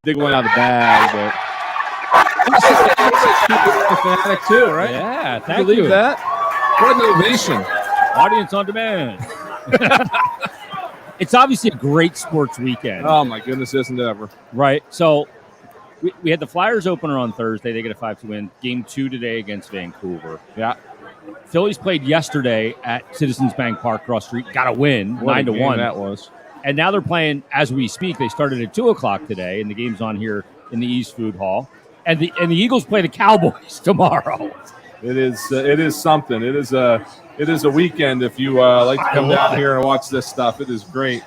dig one out of the bag, but fanatic too, right? Yeah, Can you believe that? What an ovation. Audience on demand. It's obviously a great sports weekend. Oh, my goodness, isn't it ever? Right. So we had the Flyers opener on Thursday. They get a 5-2 win. Game 2 today against Vancouver. Yeah. Phillies played yesterday at Citizens Bank Park, cross street. Got a win, 9-1. That was. And now they're playing as we speak. They started at 2 o'clock today, and the game's on here in the East Food Hall. And the Eagles play the Cowboys tomorrow. It is something. It is a weekend if you like to come down here and watch this stuff. It is great.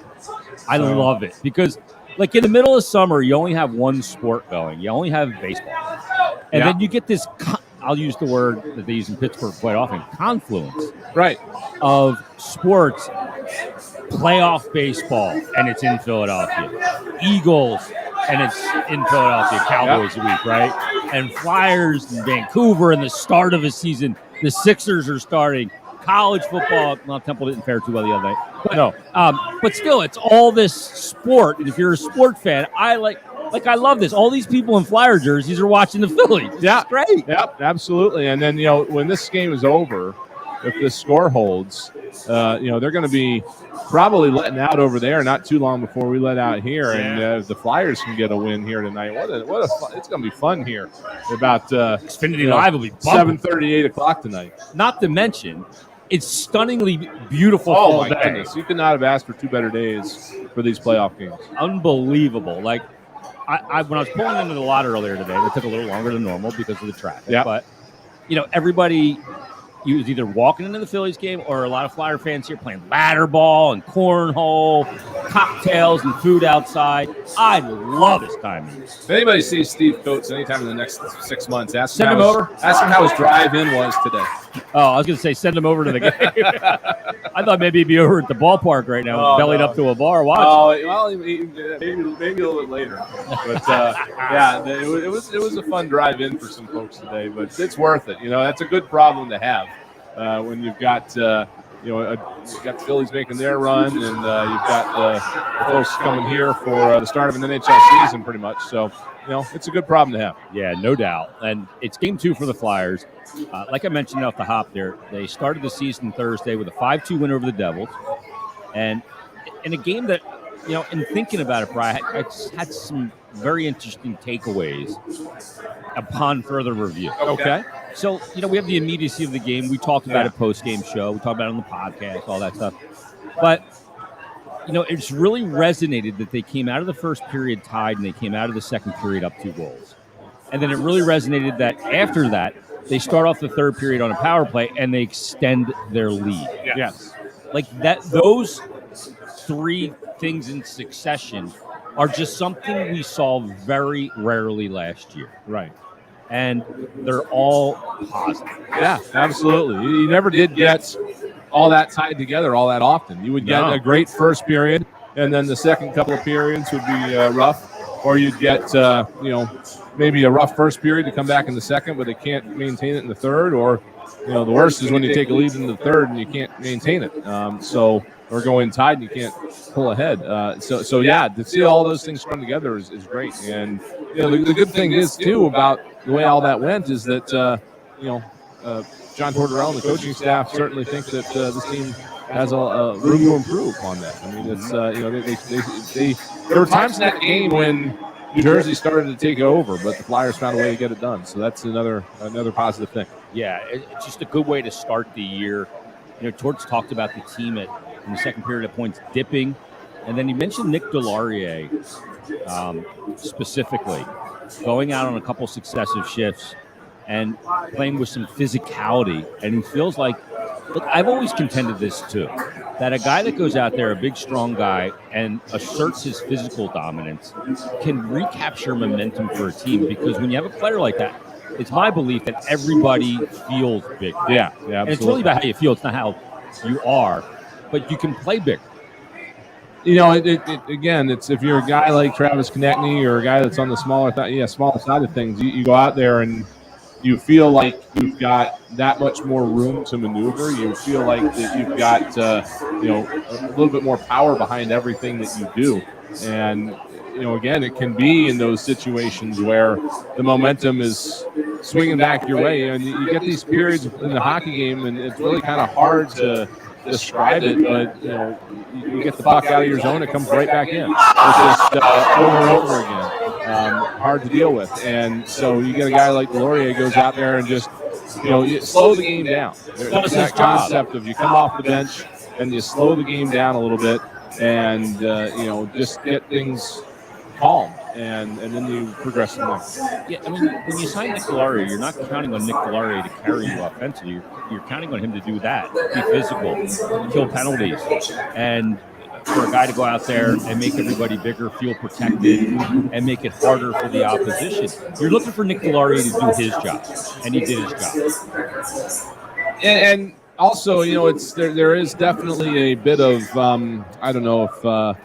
I love it because, like, in the middle of summer, you only have one sport going. You only have baseball. And then you get this, I'll use the word that they use in Pittsburgh quite often, confluence. Right. Of sports, playoff baseball, and it's in Philadelphia. Eagles, and it's in Philadelphia. Cowboys a week, right? And Flyers in Vancouver in the start of a season. The Sixers are starting. College football. Well, Temple didn't fare too well the other night. But, no. But still, it's all this sport. And if you're a sport fan, I love this. All these people in Flyer jerseys are watching the Phillies. Yeah. It's great. Yep, absolutely. And then, when this game is over, if this score holds, they're going to be probably letting out over there not too long before we let out here. Yeah. And if the Flyers can get a win here tonight, it's going to be fun here. About Xfinity Live will be 7:30, 8 o'clock tonight. Not to mention, it's stunningly beautiful. Oh, my goodness. You could not have asked for 2 better days for these playoff games. Unbelievable. Like, I when I was pulling into the lot earlier today, it took a little longer than normal because of the traffic. Yeah. But, everybody – he was either walking into the Phillies game or a lot of Flyer fans here playing ladder ball and cornhole, cocktails and food outside. I love this time. If anybody sees Steve Coates anytime in the next 6 months, ask him over. Ask him how his drive-in was today. Oh, I was going to say send him over to the game. I thought maybe he'd be over at the ballpark right now, bellied up to a bar watching. Oh, well, maybe a little bit later. But, it was a fun drive-in for some folks today, but it's worth it. That's a good problem to have. When you've got you've got the Phillies making their run, and you've got the folks coming here for the start of an NHL season, pretty much. So, it's a good problem to have. Yeah, no doubt. And it's game 2 for the Flyers. Like I mentioned off the hop there, they started the season Thursday with a 5-2 win over the Devils, and in a game that, in thinking about it, Brian, I had some very interesting takeaways upon further review. Okay. So, we have the immediacy of the game. We talked about it post-game show. We talked about it on the podcast, all that stuff. But, it's really resonated that they came out of the first period tied and they came out of the second period up 2 goals. And then it really resonated that after that, they start off the third period on a power play and they extend their lead. Yes. Like that, those 3 things in succession are just something we saw very rarely last year. Right. And they're all positive. Yeah, absolutely. You never did get all that tied together all that often. You would get a great first period, and then the second couple of periods would be rough, or you'd get maybe a rough first period to come back in the second, but they can't maintain it in the third, or the worst is when you take a lead in the third and you can't maintain it. Or go in tied and you can't pull ahead. So to see all those things come together is great. And the good thing is too about the way all that went is that John Tortorella and the coaching staff certainly think that this team has a room to improve on that. I mean, it's there were times in that game when New Jersey started to take it over, but the Flyers found a way to get it done. So that's another positive thing. Yeah, it's just a good way to start the year. Torts talked about the team in the second period of points dipping, and then he mentioned Nick Delarier specifically going out on a couple successive shifts and playing with some physicality. And he feels like, look, I've always contended this too, that a guy that goes out there, a big, strong guy, and asserts his physical dominance can recapture momentum for a team, because when you have a player like that, it's my belief that everybody feels big. Yeah, absolutely. And it's really about how you feel. It's not how you are, but you can play big. Again, it's if you're a guy like Travis Konechny or a guy that's on the smaller side of things, you go out there and you feel like you've got that much more room to maneuver. You feel like that you've got a little bit more power behind everything that you do. And again, it can be in those situations where the momentum is swinging back your way, and you get these periods in the hockey game, and it's really kind of hard to describe it, but you get the puck out of your zone, it comes right back in. It's just over and over again, hard to deal with. And so you get a guy like Delorier goes out there and just you slow the game down. There's that concept of you come off the bench and you slow the game down a little bit, and just get things calm, and then you progress from there. Yeah, I mean, when you sign Nick Delorier, you're not counting on Nick Delorier to carry you offensively. You're counting on him to do that, be physical, kill penalties, and for a guy to go out there and make everybody bigger, feel protected, and make it harder for the opposition. You're looking for Nick Delorier to do his job, and he did his job. And also, there is definitely a bit of I don't know if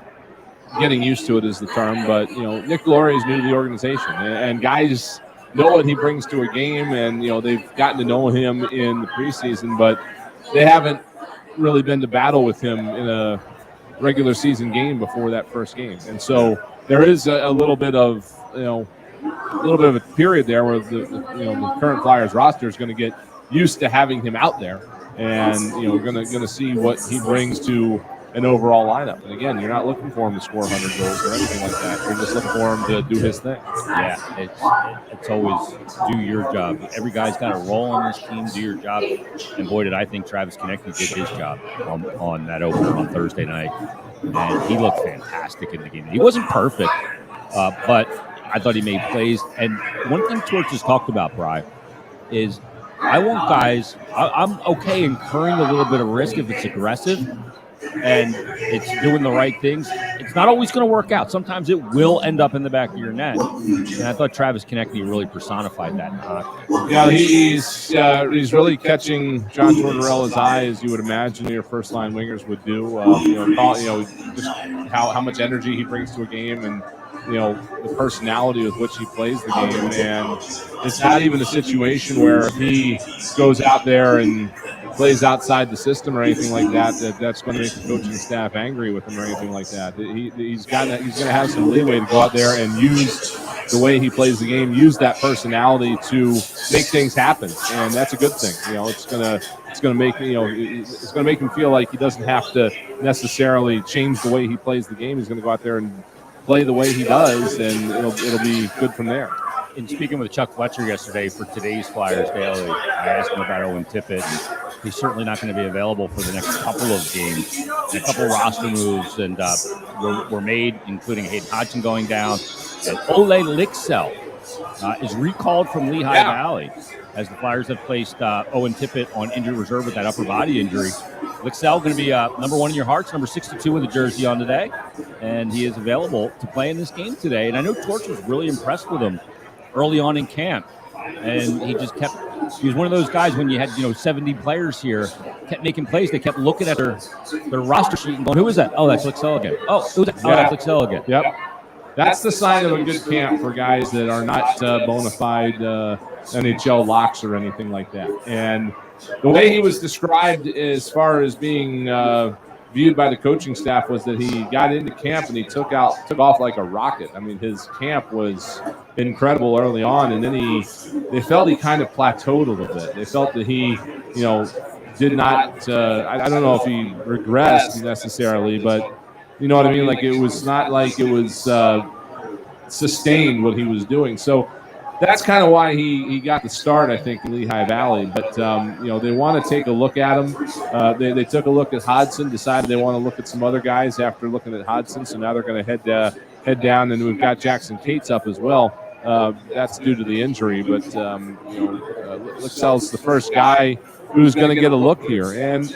getting used to it is the term, but Nick Delorier is new to the organization, and guys know what he brings to a game, and they've gotten to know him in the preseason, but they haven't really been to battle with him in a regular season game before that first game. And so there is a little bit of a period there where the current Flyers roster is going to get used to having him out there, and going to see what he brings to an overall lineup. And again, you're not looking for him to score 100 goals or anything like that. You're just looking for him to do his thing. Yeah, it's always do your job. Every guy's got a role on this team. Do your job. And boy, did I think Travis Konecny did his job on that opener on Thursday night. And he looked fantastic in the game. He wasn't perfect, but I thought he made plays. And one thing Torch has talked about, Bri, is I want guys. I'm okay incurring a little bit of risk if it's aggressive and it's doing the right things. It's not always going to work out. Sometimes it will end up in the back of your net. And I thought Travis Konecny really personified that in hockey. Yeah, he's really catching John Tortorella's eye, as you would imagine your first line wingers would do. Just how much energy he brings to a game, and the personality with which he plays the game. And it's not even a situation where he goes out there and plays outside the system or anything like that's going to make the coaching staff angry with him or anything like that. He's going to have some leeway to go out there and use the way he plays the game, use that personality to make things happen, and that's a good thing. It's going to make it's going to make him feel like he doesn't have to necessarily change the way he plays the game. He's going to go out there and play the way he does, and it'll be good from there. In speaking with Chuck Fletcher yesterday for today's Flyers Daily, I asked him about Owen Tippett. He's certainly not going to be available for the next couple of games. And a couple roster moves and were made, including Hayden Hodgson going down. And Ole Lixell is recalled from Lehigh Valley as the Flyers have placed Owen Tippett on injured reserve with that upper body injury. Lixell going to be number 1 in your hearts, number 62 in the jersey on today. And he is available to play in this game today. And I know Torch was really impressed with him early on in camp, and he was one of those guys when you had 70 players here, kept making plays. They kept looking at their roster sheet and going, who is that? Oh, that's Lixell again. Oh, who's that? Oh, that's Lixell again. Yep. That's the sign of a good camp for guys that are not bona fide NHL locks or anything like that. And the way he was described as far as being viewed by the coaching staff was that he got into camp and he took off like a rocket. I mean, his camp was incredible early on, and then they felt he kind of plateaued a little bit. They felt that he, did not. I don't know if he regressed necessarily, but you know what I mean. Like, it was not like it was sustained what he was doing. So that's kind of why he got the start, I think, in Lehigh Valley. But, they want to take a look at him. They took a look at Hodgson, decided they want to look at some other guys after looking at Hodgson. So now they're going to head down, and we've got Jackson Cates up as well. That's due to the injury. But, Lixell's the first guy who's going to get a look here. And,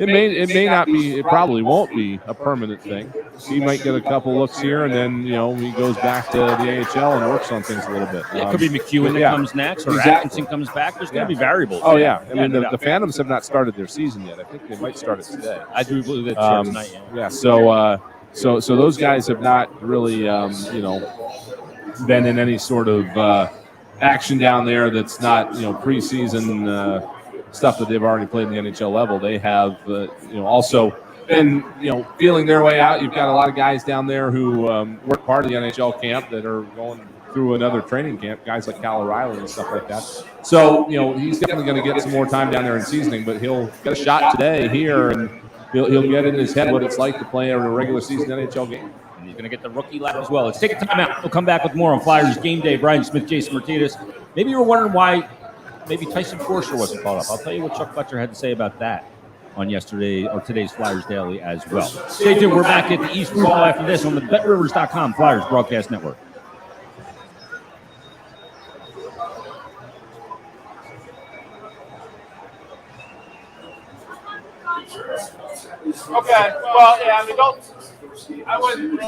it may not be, it probably won't be a permanent thing. He might get a couple looks here, and then, he goes back to the AHL and works on things a little bit. It could be McEwen that comes next, or Atkinson comes back. There's going to be variables. Oh, yeah. I mean, the Phantoms have not started their season yet. I think they might start it today. I do believe that's tonight. Yeah, so those guys have not really, been in any sort of action down there that's not, preseason stuff that they've already played in the NHL level. They have, also been, feeling their way out. You've got a lot of guys down there who work part of the NHL camp that are going through another training camp, guys like Cal O'Reilly and stuff like that. So, he's definitely going to get some more time down there in seasoning, but he'll get a shot today here, and he'll get in his head what it's like to play a regular season NHL game. And he's going to get the rookie lap as well. Let's take a timeout. We'll come back with more on Flyers Game Day. Brian Smith, Jason Martinez. Maybe you were wondering why maybe Tyson Forster wasn't called up. I'll tell you what Chuck Fletcher had to say about that on today's Flyers Daily as well. Stay tuned. We're back at the East Ball after this on the BetRivers.com Flyers Broadcast Network. Okay. Well, yeah. I mean, I wouldn't.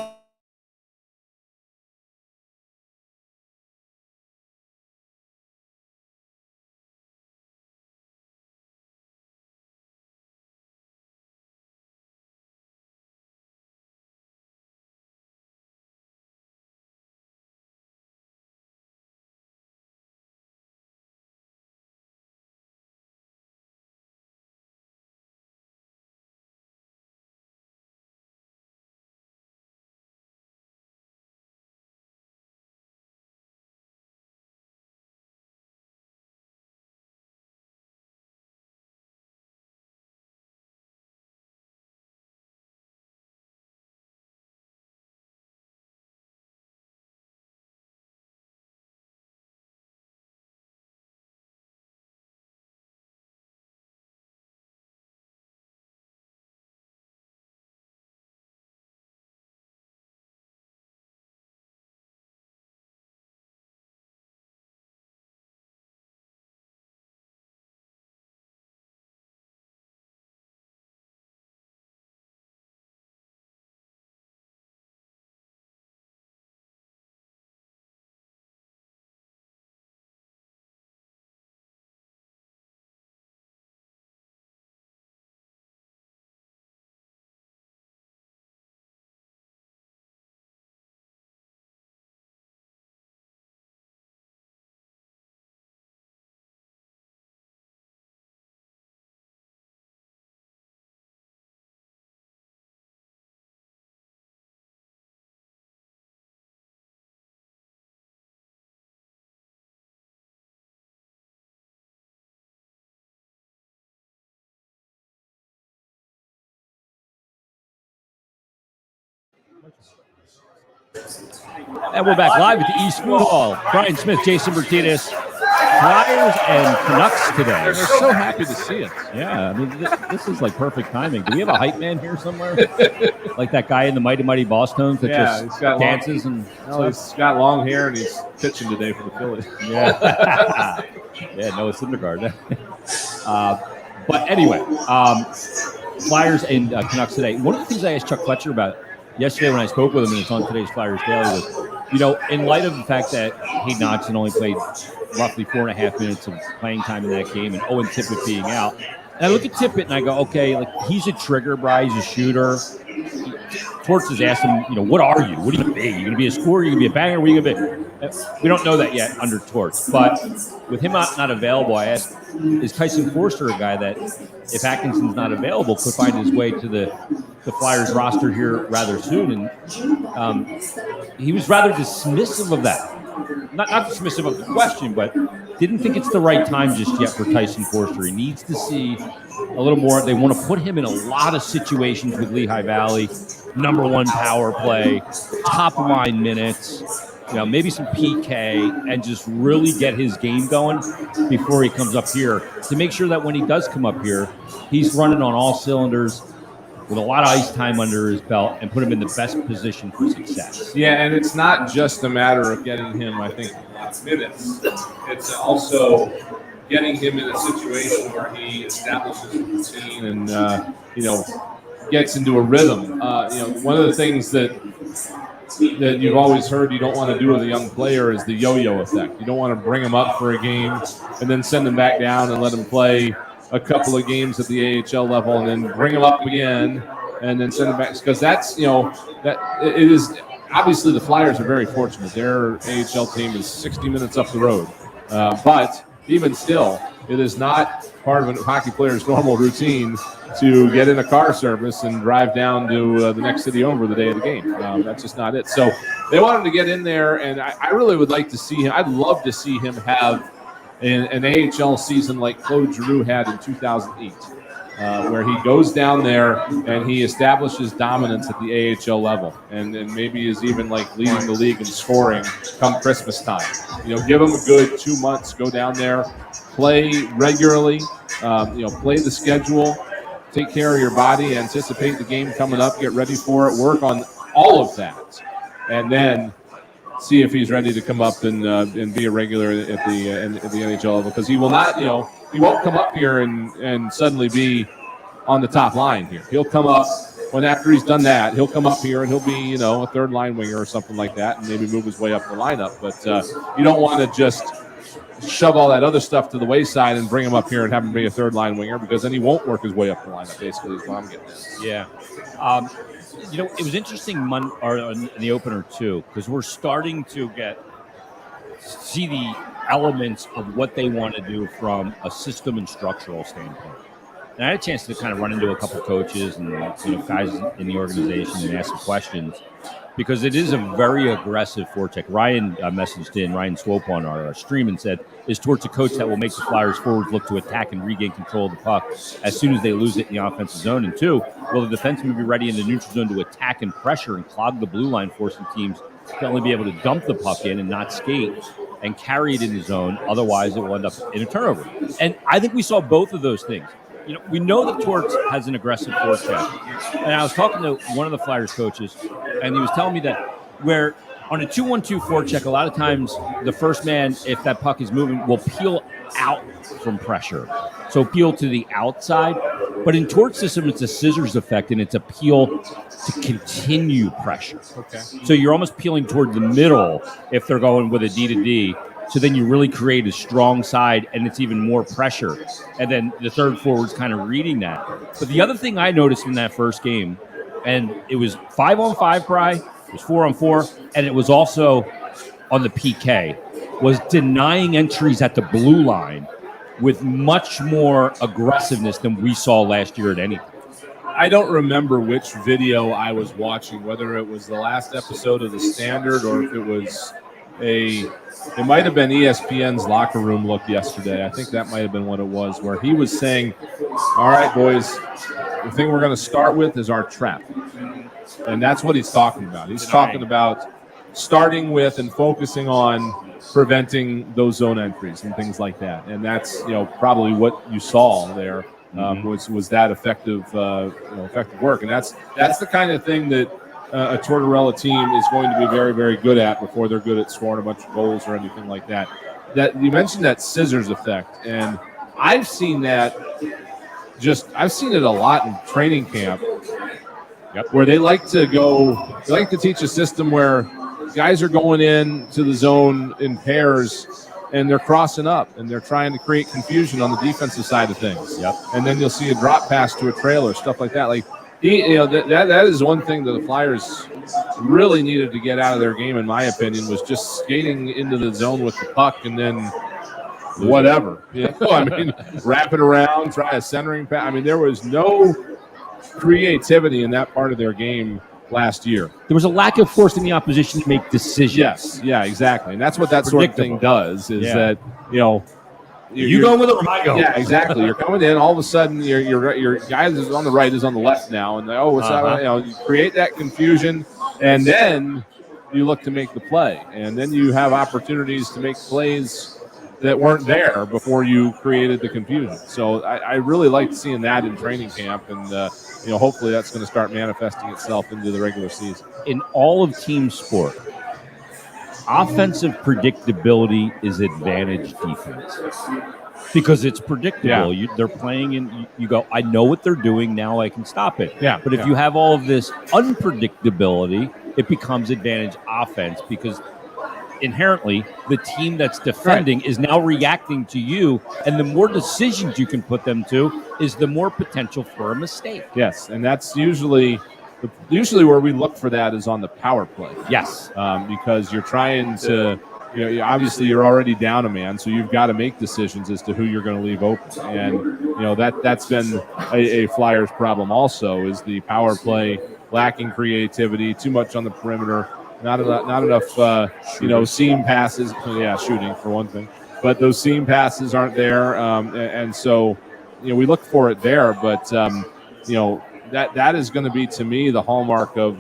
And we're back live at the East Food Hall. Brian Smith, Jason Martinez, Flyers and Canucks today. We're so happy to see it. Yeah, I mean, this is like perfect timing. Do we have a hype man here somewhere? Like that guy in the Mighty Mighty Boss Tones that just dances and he's got long hair and he's pitching today for the Phillies. Yeah, yeah, Noah Syndergaard. But anyway, Flyers and Canucks today. One of the things I asked Chuck Fletcher about yesterday when I spoke with him, and it's on today's Flyers Daily, was, in light of the fact that Hayden Hodgson only played roughly 4.5 minutes of playing time in that game, and Owen Tippett being out, and I look at Tippett and I go, okay, like he's a trigger, Bry, he's a shooter. Torts has asked him, what are you? What are you going to be? You going to be a scorer? You going to be a banger? What are you going to be? We don't know that yet under Torts, but with him not available, I asked, is Tyson Forster a guy that, if Atkinson's not available, could find his way to the Flyers roster here rather soon? And he was rather dismissive of that. Not dismissive of the question, but didn't think it's the right time just yet for Tyson Forster. He needs to see a little more. They want to put him in a lot of situations with Lehigh Valley, number one power play, top line minutes, maybe some PK, and just really get his game going before he comes up here to make sure that when he does come up here, he's running on all cylinders with a lot of ice time under his belt and put him in the best position for success. Yeah, and it's not just a matter of getting him, I think, minutes. It's also getting him in a situation where he establishes a routine and, gets into a rhythm. One of the things that you've always heard you don't want to do with a young player is the yo-yo effect. You don't want to bring him up for a game and then send him back down and let him play a couple of games at the AHL level and then bring him up again and then send him back. Because that's, that it is obviously the Flyers are very fortunate. Their AHL team is 60 minutes up the road. But even still, It is not part of a hockey player's normal routine to get in a car service and drive down to the next city over the day of the game. That's just not it. So they want him to get in there, and I really would like to see him. I'd love to see him have an AHL season like Claude Giroux had in 2008. Where he goes down there and he establishes dominance at the AHL level, and maybe is even like leading the league in scoring come Christmas time. Give him a good 2 months, go down there, play regularly, play the schedule, take care of your body, anticipate the game coming up, get ready for it, work on all of that, and then see if he's ready to come up and be a regular at the NHL level, because he will not, he won't come up here and suddenly be on the top line here. He'll come up after he's done that, he'll come up here and he'll be, a third line winger or something like that, and maybe move his way up the lineup. But you don't want to just shove all that other stuff to the wayside and bring him up here and have him be a third line winger, because then he won't work his way up the lineup, basically, is what I'm getting at. Yeah. It was interesting in the opener too, because we're starting to see the elements of what they want to do from a system and structural standpoint. And I had a chance to kind of run into a couple coaches and guys in the organization and ask some questions, because it is a very aggressive forecheck. Ryan messaged in, Ryan Swope on our stream, and said, is Torts a coach that will make the Flyers forwards look to attack and regain control of the puck as soon as they lose it in the offensive zone? And two, will the defensemen be ready in the neutral zone to attack and pressure and clog the blue line, forcing teams to only be able to dump the puck in and not skate and carry it in the zone? Otherwise, it will end up in a turnover. And I think we saw both of those things. We know that Torts has an aggressive forecheck. And I was talking to one of the Flyers coaches, and he was telling me that where on a 2-1-2 forecheck, a lot of times the first man, if that puck is moving, will peel out from pressure. So peel to the outside. But in Torts' system, it's a scissors effect, and it's a peel to continue pressure. Okay. So you're almost peeling toward the middle if they're going with a D to D. So then you really create a strong side, and it's even more pressure. And then the third forward's kind of reading that. But the other thing I noticed in that first game, and it was 5-on-5 cry, it was 4-on-4, and it was also on the PK, was denying entries at the blue line with much more aggressiveness than we saw last year at anything. I don't remember which video I was watching, whether it was the last episode of The Standard or if it was it might have been ESPN's locker room look yesterday. I think that might have been what it was, where he was saying, all right, boys, the thing we're going to start with is our trap. And that's what he's talking about. He's talking about starting with and focusing on preventing those zone entries and things like that. And that's, probably what you saw there was that effective work. And that's the kind of thing that a Tortorella team is going to be very, very good at before they're good at scoring a bunch of goals or anything like that. That you mentioned that scissors effect, and I've seen that. I've seen it a lot in training camp, where they like to teach a system where guys are going in to the zone in pairs and they're crossing up and they're trying to create confusion on the defensive side of things. Yep. And then you'll see a drop pass to a trailer, stuff like that. Like, that is one thing that the Flyers really needed to get out of their game, in my opinion, was just skating into the zone with the puck and then whatever. Wrap it around, try a centering pass. There was no creativity in that part of their game last year. There was a lack of forcing the opposition to make decisions. Yes, yeah, exactly. And that's what that sort of thing does, is that, you going with it or am I going? Yeah, exactly. You're coming in, all of a sudden your guy that's on the right is on the left now, and what's that? You create that confusion, and then you look to make the play, and then you have opportunities to make plays that weren't there before you created the confusion. So I really liked seeing that in training camp, and hopefully that's going to start manifesting itself into the regular season. In all of team sport, offensive predictability is advantage defense because it's predictable. Yeah. They're playing and you go, I know what they're doing, now I can stop it. Yeah. But if you have all of this unpredictability, it becomes advantage offense because inherently the team that's defending is now reacting to you, and the more decisions you can put them to is the more potential for a mistake. Yes, and that's usually where we look for that is on the power play. Yes. Because you're trying to obviously you're already down a man, so you've got to make decisions as to who you're going to leave open. And that's been a Flyers problem also, is the power play lacking creativity, too much on the perimeter, not enough seam passes. Yeah, shooting for one thing, but those seam passes aren't there, and so we look for it there. But that is going to be, to me, the hallmark of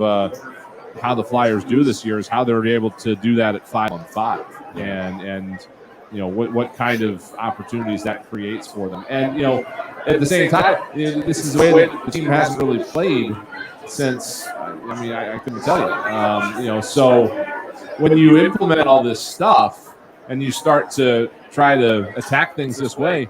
how the Flyers do this year, is how they're able to do that at 5-on-5, and what kind of opportunities that creates for them. And at the same time, this is the way that the team hasn't really played since. I couldn't tell you. So when you implement all this stuff and you start to try to attack things this way,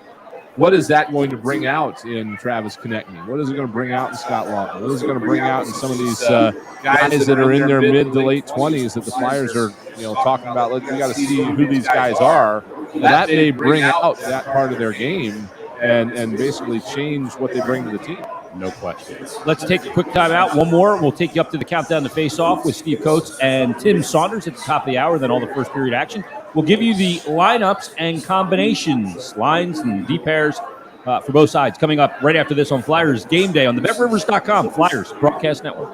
what is that going to bring out in Travis Konechny? What is it going to bring out in Scott Laughton? What is it going to bring out in some of these guys that are in their mid to late 20s that the Flyers are talking about? We got to see who these guys are. Well, that may bring out that part of their game and basically change what they bring to the team. No question. Let's take a quick timeout. One more. We'll take you up to the countdown to face-off with Steve Coates and Tim Saunders at the top of the hour, then all the first period action. We'll give you the lineups and combinations, lines and D pairs for both sides, coming up right after this on Flyers Game Day on the BetRivers.com Flyers Broadcast Network.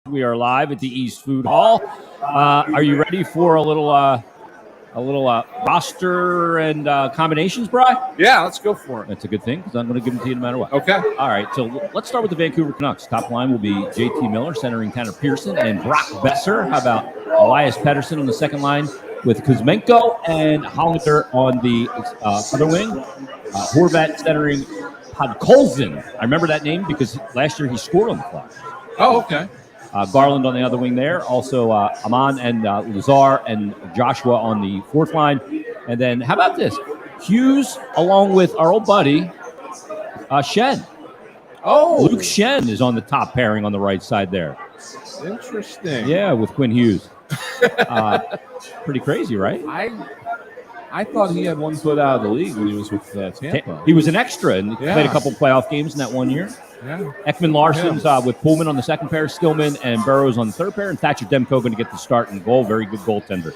We are live at the East Food Hall. Are you ready for a little roster and combinations, Bri? Yeah, let's go for it. That's a good thing, because I'm going to give them to you no matter what. Okay. All right, so let's start with the Vancouver Canucks. Top line will be JT Miller centering Tanner Pearson and Brock Besser. How about Elias Pettersson on the second line with Kuzmenko and Hollander on the other wing? Horvat centering Podkolzin. I remember that name because last year he scored on the Flyers. Oh, okay. Garland on the other wing there. Also, Aman and Lazar and Joshua on the fourth line. And then, how about this? Hughes along with our old buddy, Shen. Oh. Luke Shen is on the top pairing on the right side there. Interesting. Yeah, with Quinn Hughes. Pretty crazy, right? I thought he had one foot out of the league when he was with Tampa. He was an extra and played a couple playoff games in that 1 year. Yeah. Ekman Larson's with Pullman on the second pair, Stillman and Burrows on the third pair, and Thatcher Demko going to get the start and goal. Very good goaltender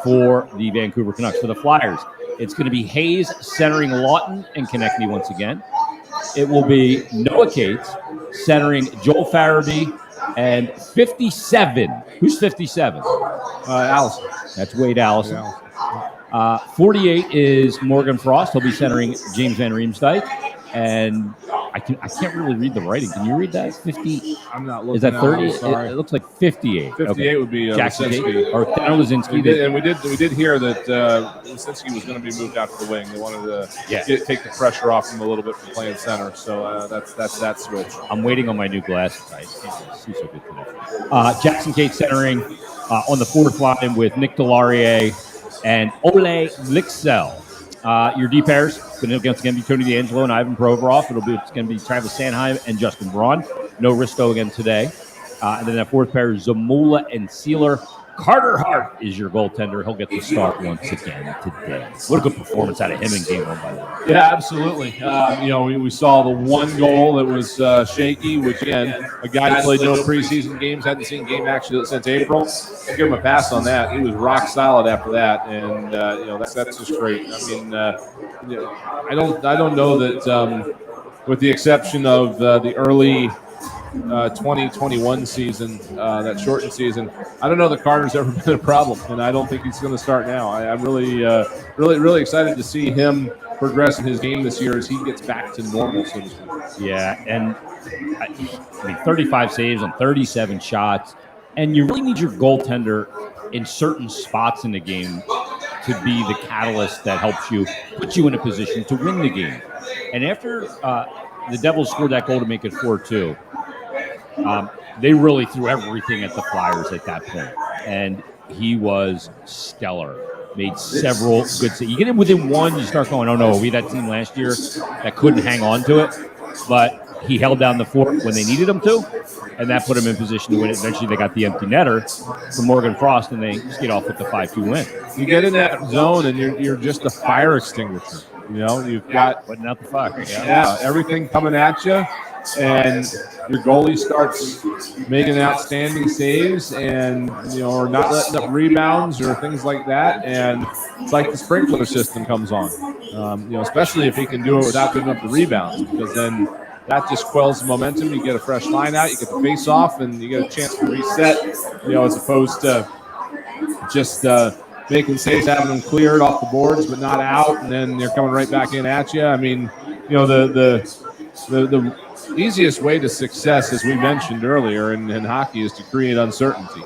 for the Vancouver Canucks. For the Flyers, it's going to be Hayes centering Lawton and Konechny once again. It will be Noah Cates centering Joel Farabee And 57. Who's 57? Allison. That's Wade Allison. Yeah. 48 is Morgan Frost. He'll be centering James Van Riemsdyk. And I can't really read the writing. Can you read that? 50. I'm not looking. Is that 30? Sorry. It looks like 58. 58 okay. would be Jackson Lisinski. or Daniel Lisinski. We did hear that Lisinski was going to be moved out to the wing. They wanted to take the pressure off him a little bit from playing center. So that's that switch. I'm waiting on my new glasses. I can't see so good today. Jackson Cate centering on the fourth line with Nick Delarier and Ole Lixell. Your D pairs going to again be Tony DeAngelo and Ivan Provorov. It's going to be Travis Sanheim and Justin Braun. No Risto again today. And then that fourth pair is Zamula and Sealer. Carter Hart is your goaltender. He'll get the start once again today. What a good performance out of him in game one, by the way. Yeah, absolutely. We saw the one goal that was shaky, which, again, a guy who played no preseason games, hadn't seen game action since April. I'll give him a pass on that. He was rock solid after that, and, that's just great. I mean, I don't know that, with the exception of the early 2021 season, that shortened season, I don't know that Carter's ever been a problem, and I don't think he's going to start now. I'm really excited to see him progress in his game this year as he gets back to normal, so to speak. Yeah, and I mean, 35 saves on 37 shots, and you really need your goaltender in certain spots in the game to be the catalyst that helps you, put you in a position to win the game. And after the Devils scored that goal to make it 4-2, they really threw everything at the Flyers at that point. And he was stellar. Made several good saves. You get him within one, you start going, oh no, we that team last year that couldn't hang on to it. But he held down the fort when they needed him to, and that put him in position to win it. Eventually they got the empty netter from Morgan Frost, and they skate off with the 5-2 win. You get in that zone, and you're just a fire extinguisher. You've got putting out the fire. Yeah, everything coming at you. And your goalie starts making outstanding saves and, or not letting up rebounds or things like that. And it's like the sprinkler system comes on, especially if he can do it without giving up the rebounds, because then that just quells the momentum. You get a fresh line out, you get the face off, and you get a chance to reset, as opposed to just making saves, having them cleared off the boards but not out, and then they're coming right back in at you. I mean, the easiest way to success, as we mentioned earlier in hockey, is to create uncertainty.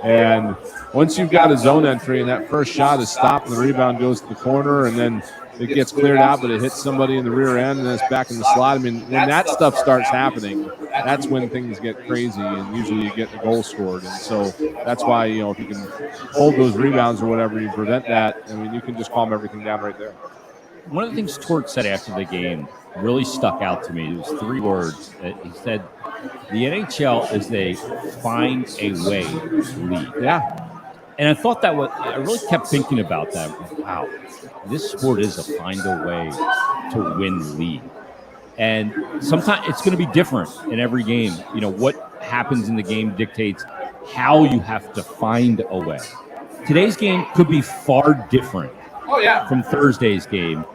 And once you've got a zone entry and that first shot is stopped and the rebound goes to the corner and then it gets cleared out but it hits somebody in the rear end and then it's back in the slot, I mean, when that stuff starts happening, that's when things get crazy and usually you get the goal scored. And so that's why, if you can hold those rebounds or whatever, you prevent that, I mean, you can just calm everything down right there. One of the things Torts said after the game really stuck out to me. It was 3 words. He said, the NHL is a find a way league. Yeah. And I thought I really kept thinking about that. Wow, this sport is a find a way to win league. And sometimes it's going to be different in every game. What happens in the game dictates how you have to find a way. Today's game could be far different from Thursday's game.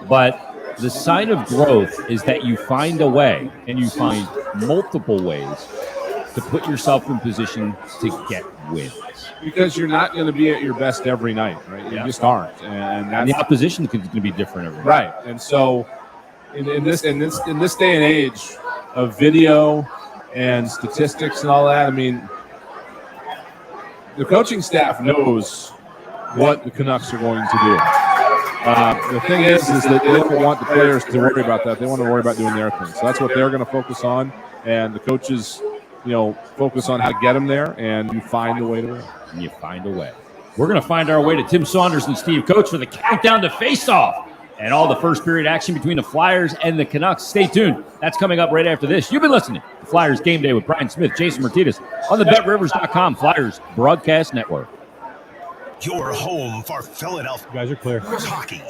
But the sign of growth is that you find a way, and you find multiple ways to put yourself in position to get wins. Because you're not going to be at your best every night, right? You just aren't, and the opposition is going to be different every night. Right. And so, in this day and age of video and statistics and all that, I mean, the coaching staff knows what the Canucks are going to do. The thing is that they don't want the players to worry about that. They want to worry about doing their thing. So that's what they're going to focus on. And the coaches, focus on how to get them there, and you find a way to win. And you find a way. We're going to find our way to Tim Saunders and Steve Coates for the countdown to face-off and all the first period action between the Flyers and the Canucks. Stay tuned. That's coming up right after this. You've been listening to Flyers Game Day with Brian Smith, Jason Martinez on the BetRivers.com Flyers Broadcast Network. Your home for Philadelphia. You guys are clear. Hockey.